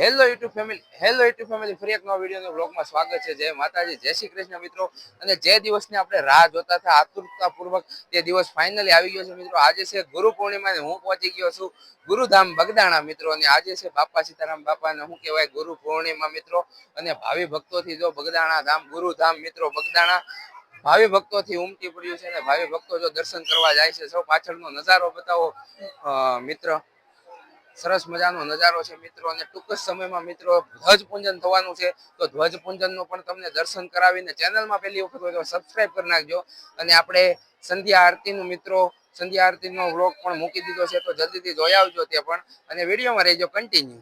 Hello YouTube family ફરી એક નવા વિડીયોના બ્લોગમાં સ્વાગત છે। જય માતાજી, જય શ્રી કૃષ્ણ મિત્રો। અને જે દિવસની આપણે રાહ જોતા હતા આતુરતાપૂર્વક તે દિવસ ફાઇનલી આવી ગયો છે મિત્રો। આજે છે ગુરુ પૂર્ણિમા અને હું પહોંચી ગયો છું ગુરુધામ બગદાણા મિત્રો। અને આજે છે બાપા સીતારામ બાપાને શું કહેવાય ગુરુ પૂર્ણિમા મિત્રો। અને ભાવિ ભક્તોથી જો બગદાણા ધામ ગુરુધામ મિત્રો બગદાણા ભાવિ ભક્તોથી ઉમટી પડ્યું છે। અને ભાવિ ભક્તો જો દર્શન કરવા જાય છે। સૌ પાછળનો નજારો બતાવો મિત્ર। સરસ મજાનો નજારો છે મિત્રો। અને ટૂંક જ સમયમાં મિત્રો ધ્વજ પૂજન થવાનું છે। તો ધ્વજ પૂજનનું પણ તમને દર્શન કરાવીને ચેનલમાં પહેલી વખત હોય તો સબસ્ક્રાઇબ કરી નાખજો। અને આપણે સંધ્યા આરતીનું મિત્રો સંધ્યા આરતીનો વ્લોગ પણ મૂકી દીધો છે, તો જલ્દીથી જોઈ આવજો તે પણ। અને વિડીયોમાં રહેજો કન્ટિન્યુ।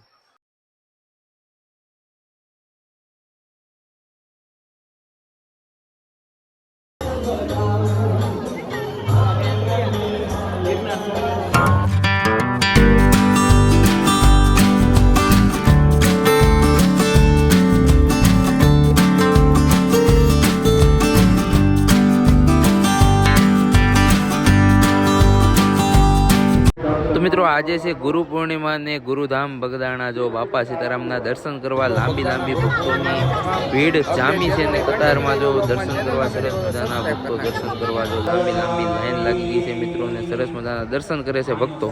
મિત્રો આજે છે ગુરુ પૂર્ણિમા ને ગુરુધામ બગદાણા જો બાપા સીતારામના દર્શન કરવા લાંબી ભક્તોની ભીડ જામી છે। ને કતારમાં જો દર્શન કરવા સરસ મજાના ભક્તો દર્શન કરવા જો લાંબી લાઈન લાગી ગઈ છે મિત્રો। ને સરસ મજાના દર્શન કરે છે ભક્તો।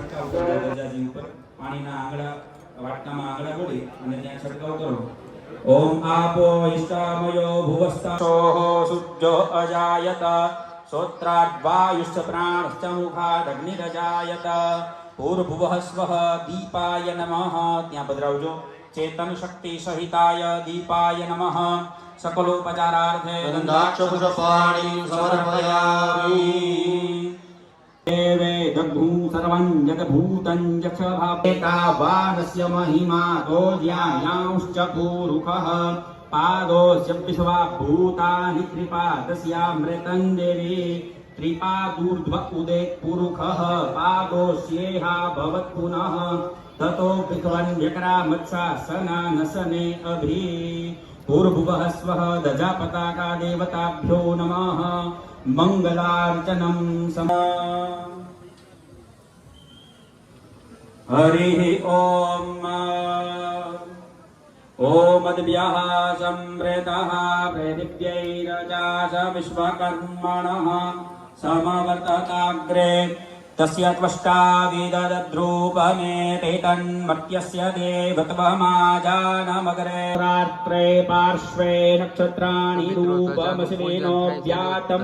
ઓમ આપો ઈષ્ટામયો ભુવસ્તોઃ સૂર્યો અજાયત श्रोत्राद्वायुश्च प्राणश्च मुखादग्निरजायत भूर्भुवः स्वः दीपाय नमः। ત્યાં પધરાવજો। चेतन शक्ति सहिताय दीपाय नमः। सकलोपचारार्थे गन्धाक्षपुष्पाणि समर्पयामि। देवे दग्धुं सर्वं यद्भूतं यक्षभावेकावानस्य महिमा दोज्यायांश्च पूरुखः पादोस्य विश्वा भूतानि त्रिपादस्यामृतं देवी त्रिपादूर्ध्व उदे पुरुखः पादोस्येहा भवत् पुनः ततो विध्वन् व्यक्रामत्सासनानसने अभि भूर्भुवः स्वः दजापताका देवताभ्यो नमः। मंगलार्चनं समा हरिः ओम। ओमद्भ्यः संवृतः पृथिव्यैरजास विश्वकर्मणः समवर्तताग्रे तस्य त्वष्टा विदद्रूपमेते तन्मर्त्यस्य देवत्वमाजानमग्रे रात्रे पार्श्वे नक्षत्राणि रूपमशिवेनो व्यातं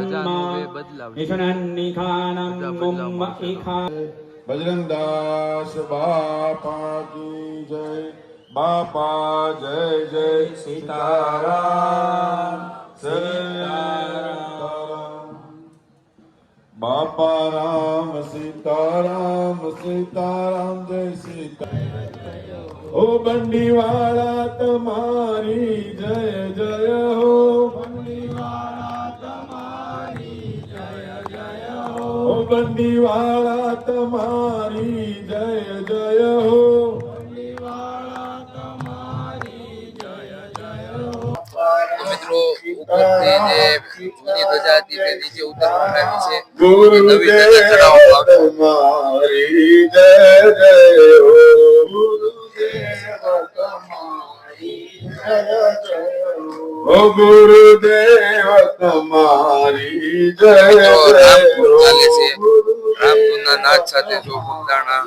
निषणन्निखानं मुम्म इखा। बजरंगदास बापा की जय। बापा जय जय सीताराम सीताराम। बापा राम सीताराम सीताराम जय सीताराम। ओ बंडीवाला तुम्हारी जय जय हो। बंडीवाला तुम्हारी जय जय हो। ओ बंडीवाला तुम्हारी जय जय हो। મિત્રો ઉપરથી જે જૂની ધજા હતી તે નીચે ઉતારવામાં આવી છે। નવી ધજા ચડાવવામાં તમારી જય જય હો। ગુરુદેવ તમારી જય જય હો। ગુરુદેવ તમારી જય જય હો। રામધૂનના નાદ સાથે જો બગદાણા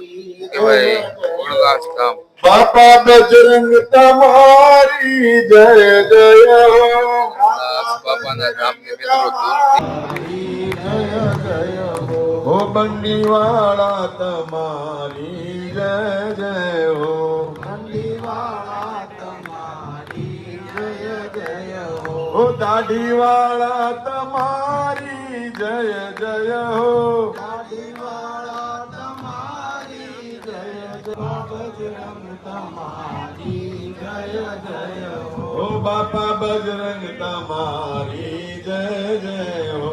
કહેવાય વણવાસ ધામ। बापा बजरंग तुम्हारी जय जय हो। बापाना धाम के मित्रों दूरથી जय जय हो। हो बंडीवाला तुम्हारी जय जय हो। बंडीवाला तुम्हारी जय जय हो। हो दाढ़ीवाला तुम्हारी जय जय हो। दाढ़ीवाला तुम्हारी जय जय। बजरंग तुम्हारी जय जय हो। ओ बापा बजरंग तुम्हारी जय जय हो।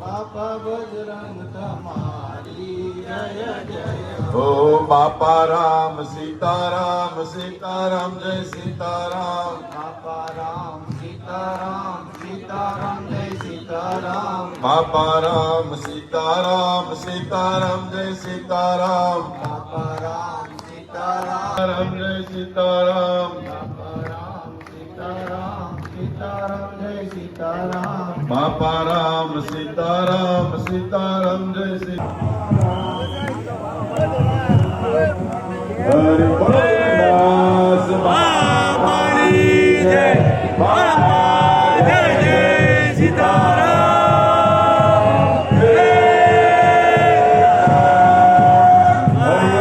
बापा बजरंग तुम्हारी जय जय हो। बापा राम सीताराम सीताराम जय सीताराम। बापा राम सीताराम सीताराम जय सीताराम। बापा राम सीताराम सीताराम जय सीताराम। बापा राम सीताराम जय सीताराम। બાપા રામ સીતારામ સીતારામ જય શ્રી હરિ બોલદાસ બાપાની જય બાપા જય જય સીતારામ હરિ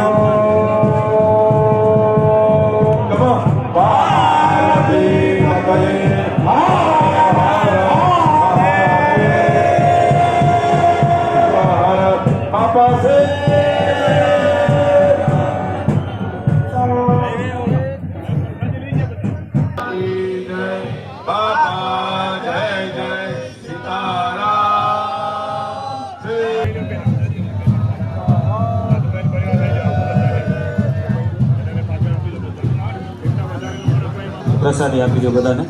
ઓમ કમ પાર્વતી પતયે બાપા છે બાપા જય જય સીતારામ પ્રસાદી આપી દો બધાને.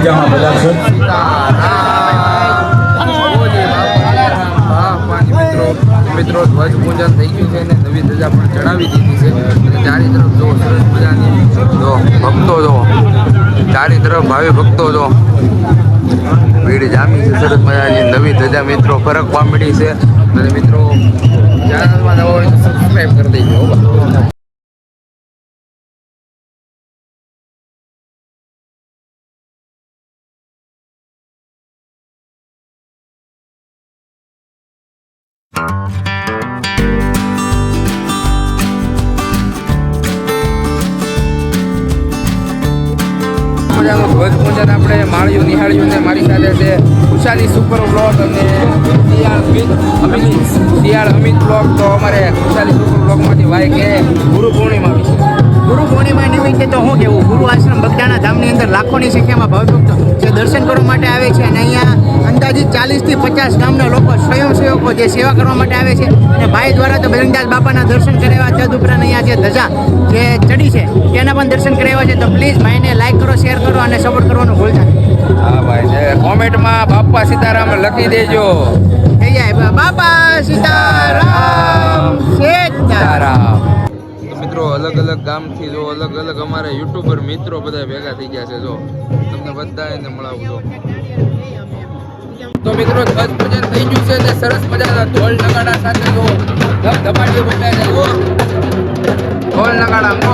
જમા બધા છે. મિત્રો ધ્વજ પૂજન થઈ ગયું છે અને નવી ધજા પણ ચડાવી દીધી છે અને ચારે તરફ જો સરસ મજાની જો ભક્તો જો ચારે તરફ ભાવિ ભક્તો જો ભીડ જામી છે. સરસ મજાની નવી ધજા મિત્રો ફરક પામડી છે અને મિત્રો ચેનલમાં નવો હોય તો સબસ્ક્રાઈબ કરી દેજો. મજાનું ધ્વજ પૂજન આપણે માળ્યું નિહાળ્યું ને મારી સાથે છે ખુશાલી સુપર બ્લોગ અને શિયાળ અમિત બ્લોગ. તો અમારે ખુશાલી સુપર બ્લોગમાંથી ભાઈ કે ગુરુ પૂર્ણિમા વિશે. ગુરુ પૂર્ણિમા નિમિત્તે તો હું કેવું, ગુરુ આશ્રમ બગદાણા ધામની અંદર લાખોની સંખ્યામાં ભાવિભક્તો જે દર્શન કરવા માટે આવે છે અને અહીંયા અંદાજિત 40 થી 50 ગામના લોકો સ્વયંસેવકો જે સેવા કરવા માટે આવે છે અને ભાઈ દ્વારા તો બજરંગદાસ બાપાના દર્શન કરાવ્યા. તદુપરાંત અહીંયા જે ધજા જે ચડી છે તેના પણ દર્શન કરાવ્યા છે. તો પ્લીઝ ભાઈને લાઈક કરો, શેર કરો અને સપોર્ટ કરવાનું ભૂલતા નહીં. હા ભાઈ, કોમેન્ટમાં બાપા સીતારામ લખી દેજો. થઈ જાય બાપા સીતારામ સીતારામ. મિત્રો અલગ અલગ ગામથી જો અલગ અલગ અમારે યુટ્યુબર મિત્રો બધા ભેગા થઈ ગયા છે. જો તમને બધા એને મળાવું છો. તો મિત્રો ધ્વજ પૂજન થઈ ગયું છે ને સરસ મજાના ઢોલ નગાડા સાથે જો ધમાડીઓ બોલાય છે. જો ઢોલ નગાડા જો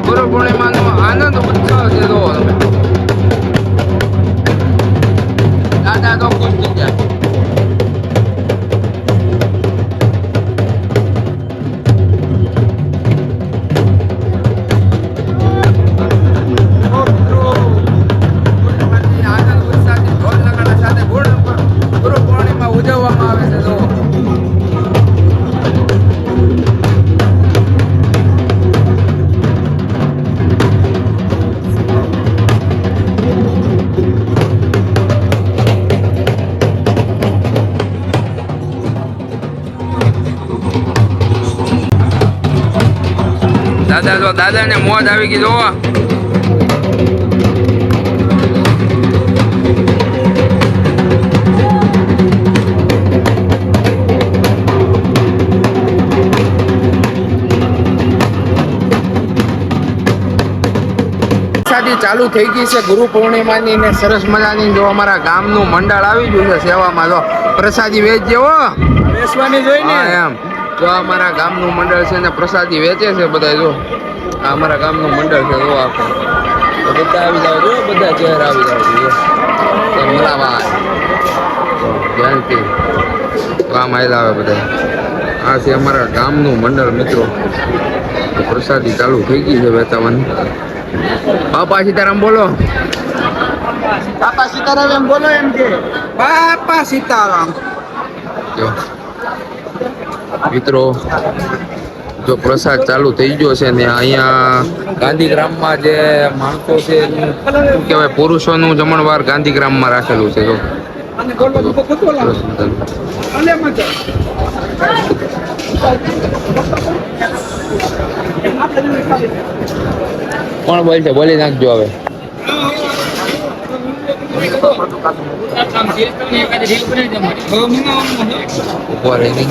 ગુરુ પૂર્ણિમાનો આનંદ ઉત્સવ છે. જો તમે દાદા તો ખુશ થઈ ગયા. ઉજવવામાં આવે છે. તો દાદાને મોજ આવી ગઈ. જોવા ચાલુ થઈ ગઈ છે ગુરુ પૂર્ણિમાની ને સરસ મજાની. જો અમારા ગામનું મંડળ આવી ગયું છે સેવામાં. જો પ્રસાદી વેચજે હો, બેસવાની જોઈને એમ. જો અમારા ગામનું મંડળ છે ને પ્રસાદી વેચે છે બધા. જો આ અમારા ગામનું મંડળ છે. જો આખું તો બધા આવી જાવ. જો બધા ચહેરા આવી જાવ. મલાવા ધ્યાનથી કામ આવેલા આવે બધા. આ છે અમારા ગામનું મંડળ મિત્રો. પ્રસાદી ચાલુ થઈ ગઈ છે વેચાવાની. બાપા સીતારામ બોલો. બાપા સીતારામ એમ બોલો, એમ કે બાપા સીતારામ. જો મિત્રો જો પ્રસાદ ચાલુ થઈ ગયો છે ને અહીંયા ગાંધીગ્રામમાં જે માણસો છે એનું શું કહેવાય પુરુષોનું જમણવાર ગાંધીગ્રામમાં રાખેલું છે. જો કોણ બોલ છે? બોલી નાખજો હવે. ઉભો રહી નહીં.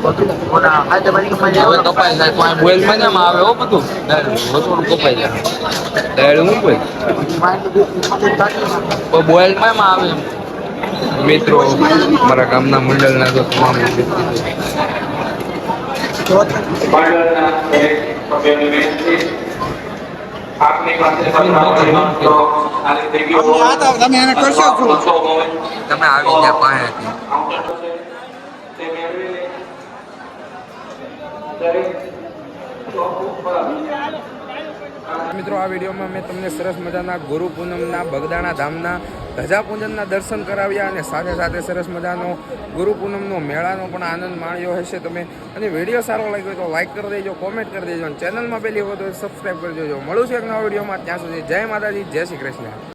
હવે કપાઈ જાય તો બોઇલ મજામાં આવે હો બધું થોડું કપાઈ જાય ડાયરેક્ટ હું બોઇલ માં આવે એમ. મિત્રો મારા ગામના મંડળના તો તમામ તમે એને કરશો તમે આવી ગયા પાસેથી. મિત્રો આ વિડીયોમાં મેં તમને સરસ મજાના ગુરુ પૂનમના બગદાણા ધામના ધજા પૂજનના દર્શન કરાવ્યા અને સાથે સાથે સરસ મજાનો ગુરુ પૂનમનો મેળાનો પણ આનંદ માણ્યો હશે તમે. અને વિડીયો સારો લાગ્યો તો લાઈક કરી દેજો, કોમેન્ટ કરી દેજો અને ચેનલમાં પહેલી વખત સબસ્ક્રાઈબ કરી દેજો. મળું છું એક નવા વિડીયોમાં. ત્યાં સુધી જય માતાજી, જય શ્રી કૃષ્ણ.